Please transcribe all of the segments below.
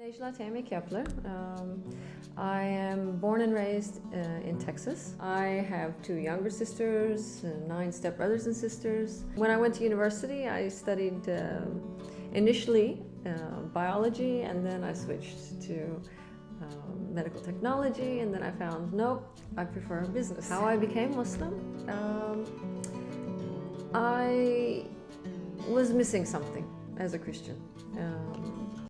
Najla Tammy Kepler. I am born and raised in Texas. I have two younger sisters, nine stepbrothers and sisters. When I went to university, I studied initially biology, and then I switched to medical technology, and then I found, nope, I prefer business. How I became Muslim? I was missing something as a Christian.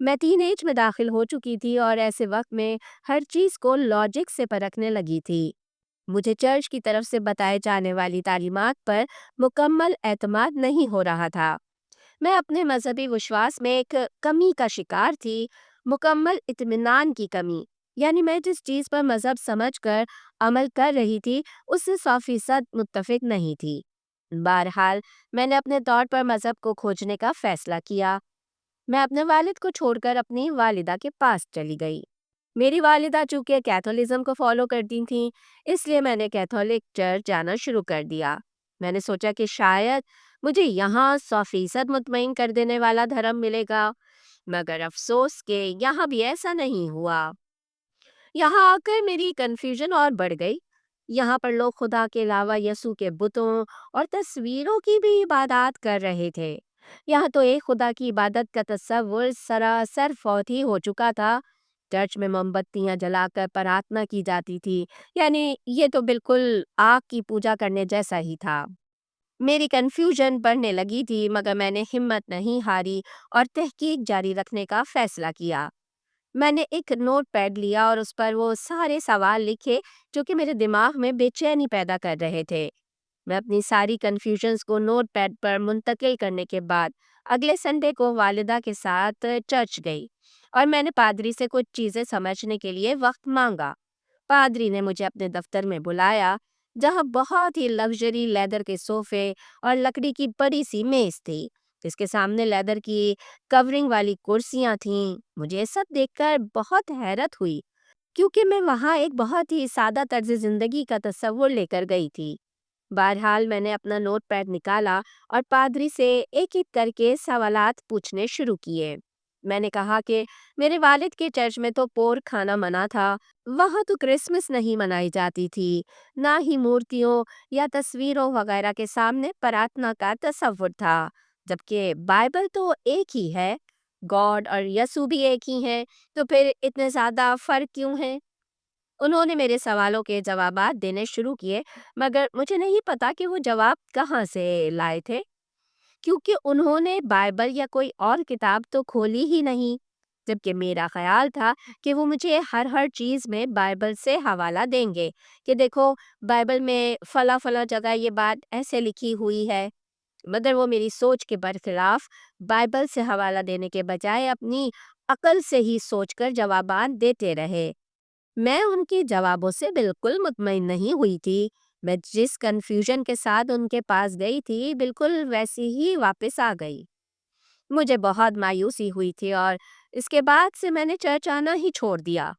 میں teen age میں داخل ہو چکی تھی اور ایسے وقت میں ہر چیز کو لاجک سے پرکھنے لگی تھی۔ مجھے چرچ کی طرف سے بتائے جانے والی تعلیمات پر مکمل اعتماد نہیں ہو رہا تھا۔ میں اپنے مذہبی وشواس میں ایک کمی کا شکار تھی، مکمل اطمینان کی کمی۔ یعنی میں جس چیز پر مذہب سمجھ کر عمل کر رہی تھی اس سے 100% متفق نہیں تھی۔ بہرحال میں نے اپنے طور پر مذہب کو کھوجنے کا فیصلہ کیا۔ میں اپنے والد کو چھوڑ کر اپنی والدہ کے پاس چلی گئی۔ میری والدہ چونکہ کیتھولزم کو فالو کرتی تھیں، اس لیے میں نے کیتھولک چرچ جانا شروع کر دیا۔ میں نے سوچا کہ شاید مجھے یہاں 100% مطمئن کر دینے والا دھرم ملے گا، مگر افسوس کہ یہاں بھی ایسا نہیں ہوا۔ یہاں آ کر میری کنفیوژن اور بڑھ گئی۔ یہاں پر لوگ خدا کے علاوہ یسوع کے بتوں اور تصویروں کی بھی عبادات کر رہے تھے۔ یہاں تو ایک خدا کی عبادت کا تصور سراسر فوت ہی ہو چکا تھا۔ چرچ میں موم بتیاں جلا کر پرارتھنا کی جاتی تھی، یعنی یہ تو بالکل آگ کی پوجا کرنے جیسا ہی تھا۔ میری کنفیوژن بڑھنے لگی تھی، مگر میں نے ہمت نہیں ہاری اور تحقیق جاری رکھنے کا فیصلہ کیا۔ میں نے ایک نوٹ پیڈ لیا اور اس پر وہ سارے سوال لکھے جو کہ میرے دماغ میں بے چینی پیدا کر رہے تھے۔ میں اپنی ساری کنفیوژنز کو نوٹ پیڈ پر منتقل کرنے کے بعد اگلے سنڈے کو والدہ کے ساتھ چرچ گئی اور میں نے پادری سے کچھ چیزیں سمجھنے کے لیے وقت مانگا۔ پادری نے مجھے اپنے دفتر میں بلایا، جہاں بہت ہی لگژری لیدر کے صوفے اور لکڑی کی بڑی سی میز تھی، جس کے سامنے لیدر کی کورنگ والی کرسیاں تھیں۔ مجھے یہ سب دیکھ کر بہت حیرت ہوئی، کیونکہ میں وہاں ایک بہت ہی سادہ طرز زندگی کا تصور لے کر گئی تھی۔ بہرحال میں نے اپنا نوٹ پیڈ نکالا اور پادری سے ایک ایک کر کے سوالات پوچھنے شروع کیے۔ میں نے کہا کہ میرے والد کے چرچ میں تو پور کھانا منع تھا، وہاں تو کرسمس نہیں منائی جاتی تھی، نہ ہی مورتیوں یا تصویروں وغیرہ کے سامنے پرارتھنا کا تصور تھا، جبکہ بائبل تو ایک ہی ہے، گاڈ اور یسوع بھی ایک ہی ہیں، تو پھر اتنے زیادہ فرق کیوں ہیں؟ انہوں نے میرے سوالوں کے جوابات دینے شروع کیے، مگر مجھے نہیں پتا کہ وہ جواب کہاں سے لائے تھے، کیونکہ انہوں نے بائبل یا کوئی اور کتاب تو کھولی ہی نہیں، جبکہ میرا خیال تھا کہ وہ مجھے ہر چیز میں بائبل سے حوالہ دیں گے کہ دیکھو بائبل میں فلاں فلاں جگہ یہ بات ایسے لکھی ہوئی ہے۔ مگر وہ میری سوچ کے برخلاف بائبل سے حوالہ دینے کے بجائے اپنی عقل سے ہی سوچ کر جوابات دیتے رہے۔ میں ان کے جوابوں سے بالکل مطمئن نہیں ہوئی تھی۔ میں جس کنفیوژن کے ساتھ ان کے پاس گئی تھی بالکل ویسی ہی واپس آ گئی۔ مجھے بہت مایوسی ہوئی تھی اور اس کے بعد سے میں نے چرچ آنا ہی چھوڑ دیا۔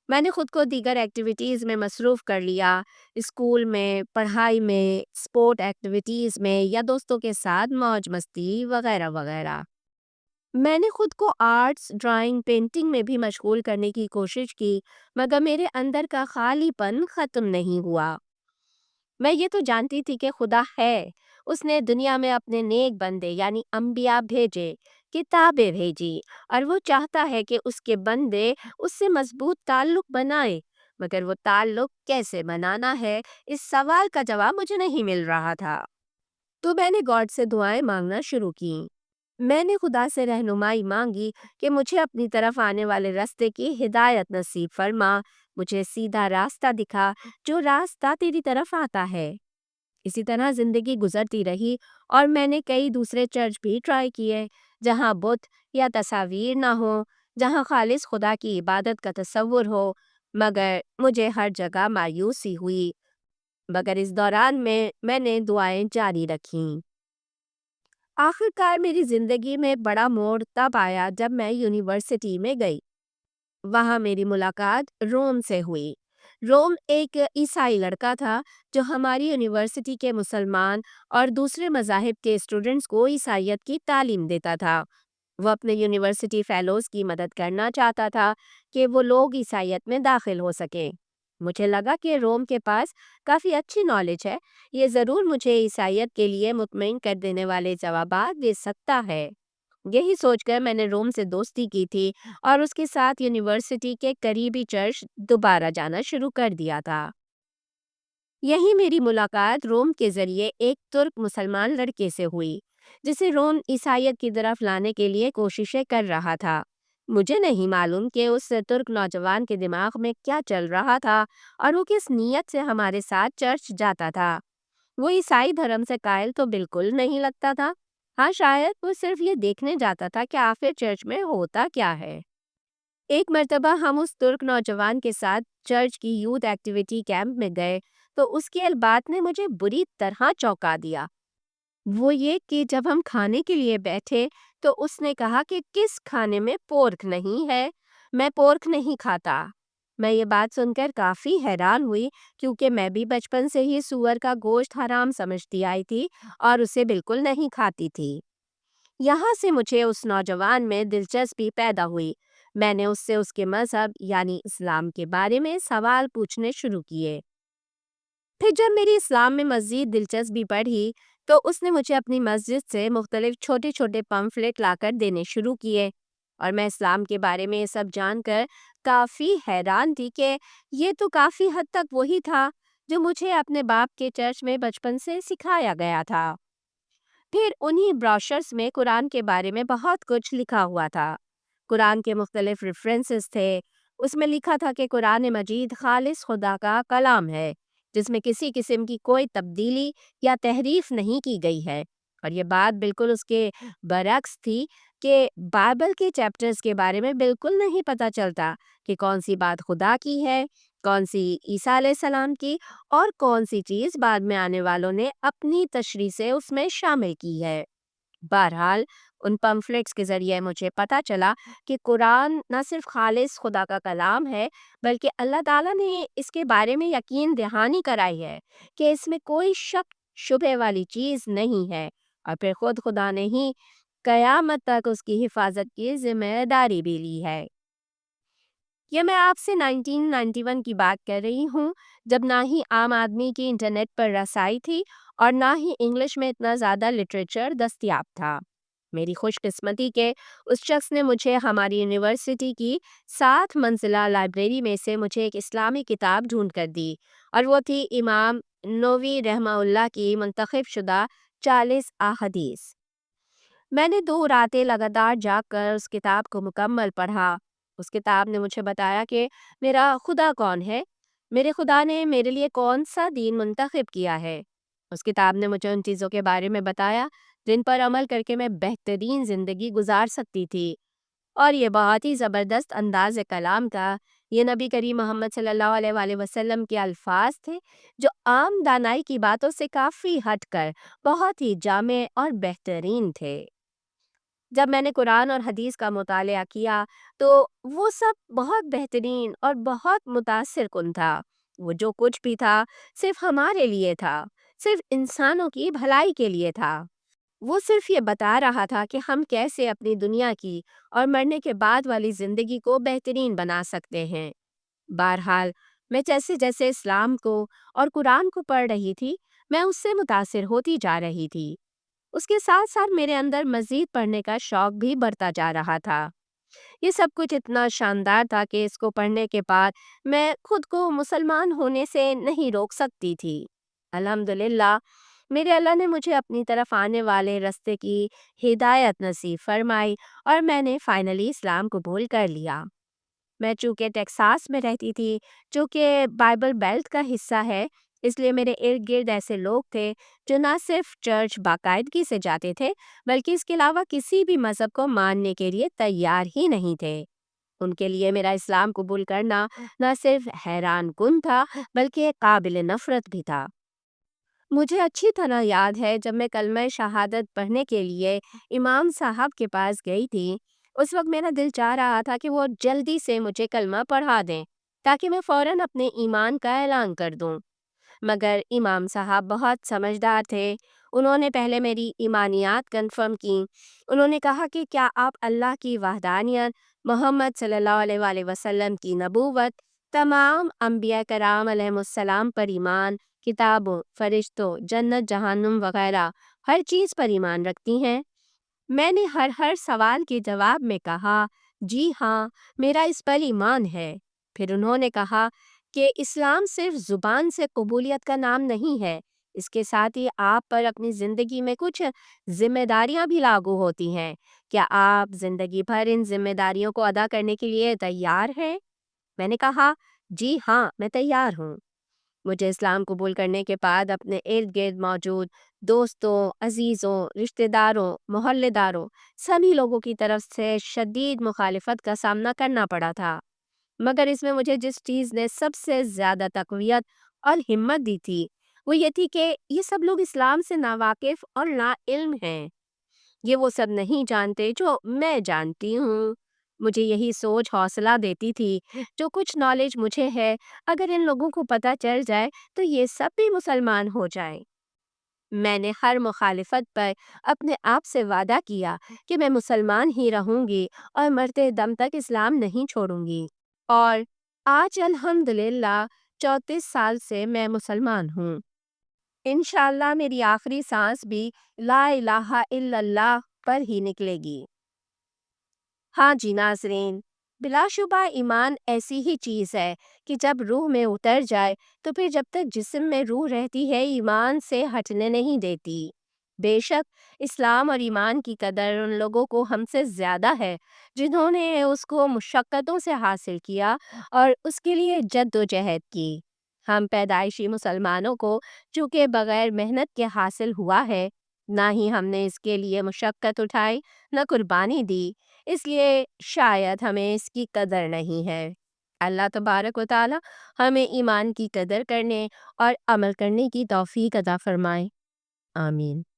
میں نے خود کو دیگر ایکٹیویٹیز میں مصروف کر لیا، اسکول میں، پڑھائی میں، اسپورٹ ایکٹیویٹیز میں یا دوستوں کے ساتھ موج مستی وغیرہ وغیرہ۔ میں نے خود کو آرٹس، ڈرائنگ، پینٹنگ میں بھی مشغول کرنے کی کوشش کی، مگر میرے اندر کا خالی پن ختم نہیں ہوا۔ میں یہ تو جانتی تھی کہ خدا ہے، اس نے دنیا میں اپنے نیک بندے یعنی انبیاء بھیجے، کتابیں بھیجی، اور وہ چاہتا ہے کہ اس کے بندے اس سے مضبوط تعلق بنائیں، مگر وہ تعلق کیسے بنانا ہے، اس سوال کا جواب مجھے نہیں مل رہا تھا۔ تو میں نے گاڈ سے دعائیں مانگنا شروع کیں۔ میں نے خدا سے رہنمائی مانگی کہ مجھے اپنی طرف آنے والے راستے کی ہدایت نصیب فرما، مجھے سیدھا راستہ دکھا جو راستہ تیری طرف آتا ہے۔ اسی طرح زندگی گزرتی رہی اور میں نے کئی دوسرے چرچ بھی ٹرائی کیے، جہاں بت یا تصاویر نہ ہوں، جہاں خالص خدا کی عبادت کا تصور ہو، مگر مجھے ہر جگہ مایوسی ہوئی۔ مگر اس دوران میں نے دعائیں جاری رکھیں۔ آخر کار میری زندگی میں بڑا موڑ تب آیا جب میں یونیورسٹی میں گئی۔ وہاں میری ملاقات روم سے ہوئی۔ روم ایک عیسائی لڑکا تھا جو ہماری یونیورسٹی کے مسلمان اور دوسرے مذاہب کے اسٹوڈنٹس کو عیسائیت کی تعلیم دیتا تھا۔ وہ اپنے یونیورسٹی فیلوز کی مدد کرنا چاہتا تھا کہ وہ لوگ عیسائیت میں داخل ہو سکیں۔ مجھے لگا کہ روم کے پاس کافی اچھی نالج ہے، یہ ضرور مجھے عیسائیت کے لیے مطمئن کر دینے والے جوابات دے سکتا ہے۔ یہی سوچ کر میں نے روم سے دوستی کی تھی اور اس کے ساتھ یونیورسٹی کے قریبی چرچ دوبارہ جانا شروع کر دیا تھا۔ یہی میری ملاقات روم کے ذریعے ایک ترک مسلمان لڑکے سے ہوئی، جسے روم عیسائیت کی طرف لانے کے لیے کوششیں کر رہا تھا۔ مجھے نہیں معلوم کہ اس ترک نوجوان کے دماغ میں کیا چل رہا تھا اور وہ کس نیت سے ہمارے ساتھ چرچ جاتا تھا۔ وہ عیسائی دھرم سے قائل تو بالکل نہیں لگتا تھا۔ ہاں، شاید وہ صرف یہ دیکھنے جاتا تھا کہ آخر چرچ میں ہوتا کیا ہے۔ ایک مرتبہ ہم اس ترک نوجوان کے ساتھ چرچ کی یوتھ ایکٹیویٹی کیمپ میں گئے تو اس کی البات نے مجھے بری طرح چونکا دیا۔ وہ یہ کہ جب ہم کھانے کے لیے بیٹھے تو اس نے کہا کہ کس کھانے میں پورک نہیں ہے۔ میں پورک نہیں کھاتا۔ میں یہ بات سن کر کافی حیران ہوئی، کیونکہ میں بھی بچپن سے ہی سور کا گوشت حرام سمجھتی آئی تھی اور اسے بالکل نہیں کھاتی تھی۔ یہاں سے مجھے اس نوجوان میں دلچسپی پیدا ہوئی۔ میں نے اس سے اس کے مذہب یعنی اسلام کے بارے میں سوال پوچھنے شروع کیے۔ پھر جب میری اسلام میں مزید دلچسپی بڑھی تو اس نے مجھے اپنی مسجد سے مختلف چھوٹے چھوٹے پمفلٹ لا کر دینے شروع کیے، اور میں اسلام کے بارے میں یہ سب جان کر کافی حیران تھی کہ یہ تو کافی حد تک وہی تھا جو مجھے اپنے باپ کے چرچ میں بچپن سے سکھایا گیا تھا۔ پھر انہی بروشرز میں قرآن کے بارے میں بہت کچھ لکھا ہوا تھا۔ قرآن کے مختلف ریفرنسز تھے۔ اس میں لکھا تھا کہ قرآن مجید خالص خدا کا کلام ہے، جس میں کسی قسم کی کوئی تبدیلی یا تحریف نہیں کی گئی ہے۔ اور یہ بات بالکل اس کے برعکس تھی کہ بائبل کے چیپٹرز کے بارے میں بالکل نہیں پتہ چلتا کہ کون سی بات خدا کی ہے، کون سی عیسیٰ علیہ السلام کی، اور کون سی چیز بعد میں آنے والوں نے اپنی تشریح سے اس میں شامل کی ہے۔ بہرحال ان پمفلٹس کے ذریعے مجھے پتا چلا کہ قرآن نہ صرف خالص خدا کا کلام ہے، بلکہ اللہ تعالیٰ نے اس کے بارے میں یقین دہانی کرائی ہے کہ اس میں کوئی شک شبہ والی چیز نہیں ہے، اور پھر خود خدا نے ہی قیامت تک اس کی حفاظت کی ذمہ داری بھی لی ہے۔ یہ میں آپ سے 1991 کی بات کر رہی ہوں، جب نہ ہی عام آدمی کی انٹرنیٹ پر رسائی تھی اور نہ ہی انگلش میں اتنا زیادہ لٹریچر دستیاب تھا۔ میری خوش قسمتی کہ اس شخص نے مجھے ہماری یونیورسٹی کی 7 منزلہ لائبریری میں سے مجھے ایک اسلامی کتاب ڈھونڈ کر دی، اور وہ تھی امام نووی رحمہ اللہ کی منتخب شدہ 40 احادیث۔ میں نے 2 راتیں لگاتار جاگ کر اس کتاب کو مکمل پڑھا۔ اس کتاب نے مجھے بتایا کہ میرا خدا کون ہے، میرے خدا نے میرے لیے کون سا دین منتخب کیا ہے۔ اس کتاب نے مجھے ان چیزوں کے بارے میں بتایا جن پر عمل کر کے میں بہترین زندگی گزار سکتی تھی، اور یہ بہت ہی زبردست انداز کلام تھا۔ یہ نبی کریم محمد صلی اللہ علیہ وآلہ وسلم کے الفاظ تھے جو عام دانائی کی باتوں سے کافی ہٹ کر بہت ہی جامع اور بہترین تھے۔ جب میں نے قرآن اور حدیث کا مطالعہ کیا تو وہ سب بہت بہترین اور بہت متاثر کن تھا۔ وہ جو کچھ بھی تھا صرف ہمارے لیے تھا، صرف انسانوں کی بھلائی کے لیے تھا۔ وہ صرف یہ بتا رہا تھا کہ ہم کیسے اپنی دنیا کی اور مرنے کے بعد والی زندگی کو بہترین بنا سکتے ہیں۔ بہرحال میں جیسے جیسے اسلام کو اور قرآن کو پڑھ رہی تھی، میں اس سے متاثر ہوتی جا رہی تھی۔ اس کے ساتھ ساتھ میرے اندر مزید پڑھنے کا شوق بھی بڑھتا جا رہا تھا۔ یہ سب کچھ اتنا شاندار تھا کہ اس کو پڑھنے کے بعد میں خود کو مسلمان ہونے سے نہیں روک سکتی تھی۔ الحمدللہ میرے اللہ نے مجھے اپنی طرف آنے والے رستے کی ہدایت نصیب فرمائی، اور میں نے فائنلی اسلام قبول کر لیا۔ میں چونکہ ٹیکساس میں رہتی تھی، جو کہ بائبل بیلٹ کا حصہ ہے، اس لیے میرے ارد گرد ایسے لوگ تھے جو نہ صرف چرچ باقاعدگی سے جاتے تھے، بلکہ اس کے علاوہ کسی بھی مذہب کو ماننے کے لیے تیار ہی نہیں تھے۔ ان کے لیے میرا اسلام قبول کرنا نہ صرف حیران کن تھا بلکہ قابل نفرت بھی تھا۔ مجھے اچھی طرح یاد ہے جب میں کلمہ شہادت پڑھنے کے لیے امام صاحب کے پاس گئی تھی، اس وقت میرا دل چاہ رہا تھا کہ وہ جلدی سے مجھے کلمہ پڑھا دیں تاکہ میں فوراً اپنے ایمان کا اعلان کر دوں۔ مگر امام صاحب بہت سمجھدار تھے۔ انہوں نے پہلے میری ایمانیات کنفرم کی۔ انہوں نے کہا کہ کیا آپ اللہ کی وحدانیت، محمد صلی اللہ علیہ وآلہ وسلم کی نبوت، تمام انبیاء کرام علیہم السلام پر ایمان، کتابوں، فرشتوں، جنت جہنم وغیرہ ہر چیز پر ایمان رکھتی ہیں؟ میں نے ہر سوال کے جواب میں کہا جی ہاں، میرا اس پر ایمان ہے۔ پھر انہوں نے کہا کہ اسلام صرف زبان سے قبولیت کا نام نہیں ہے، اس کے ساتھ ہی آپ پر اپنی زندگی میں کچھ ذمہ داریاں بھی لاگو ہوتی ہیں۔ کیا آپ زندگی بھر ان ذمہ داریوں کو ادا کرنے کے لیے تیار ہیں؟ میں نے کہا، جی ہاں، میں تیار ہوں۔ مجھے اسلام قبول کرنے کے بعد اپنے ارد گرد موجود دوستوں، عزیزوں، رشتہ داروں، محلے داروں، سبھی لوگوں کی طرف سے شدید مخالفت کا سامنا کرنا پڑا تھا۔ مگر اس میں مجھے جس چیز نے سب سے زیادہ تقویت اور ہمت دی تھی وہ یہ تھی کہ یہ سب لوگ اسلام سے ناواقف اور نا علم ہیں۔ یہ وہ سب نہیں جانتے جو میں جانتی ہوں۔ مجھے یہی سوچ حوصلہ دیتی تھی، جو کچھ نالج مجھے ہے، اگر ان لوگوں کو پتہ چل جائے تو یہ سب بھی مسلمان ہو جائیں۔ میں نے ہر مخالفت پر اپنے آپ سے وعدہ کیا کہ میں مسلمان ہی رہوں گی اور مرتے دم تک اسلام نہیں چھوڑوں گی۔ اور آج الحمدللہ 34 سال سے میں مسلمان ہوں۔ انشاءاللہ میری آخری سانس بھی لا الہ الا اللہ پر ہی نکلے گی۔ ہاں جی ناظرین، بلا شبہ ایمان ایسی ہی چیز ہے کہ جب روح میں اتر جائے تو پھر جب تک جسم میں روح رہتی ہے ایمان سے ہٹنے نہیں دیتی۔ بے شک اسلام اور ایمان کی قدر ان لوگوں کو ہم سے زیادہ ہے جنہوں نے اس کو مشقتوں سے حاصل کیا اور اس کے لیے جد و جہد کی۔ ہم پیدائشی مسلمانوں کو چونکہ بغیر محنت کے حاصل ہوا ہے، نہ ہی ہم نے اس کے لیے مشقت اٹھائی، نہ قربانی دی، اس لیے شاید ہمیں اس کی قدر نہیں ہے۔ اللہ تبارک و تعالی ہمیں ایمان کی قدر کرنے اور عمل کرنے کی توفیق عطا فرمائے۔ آمین۔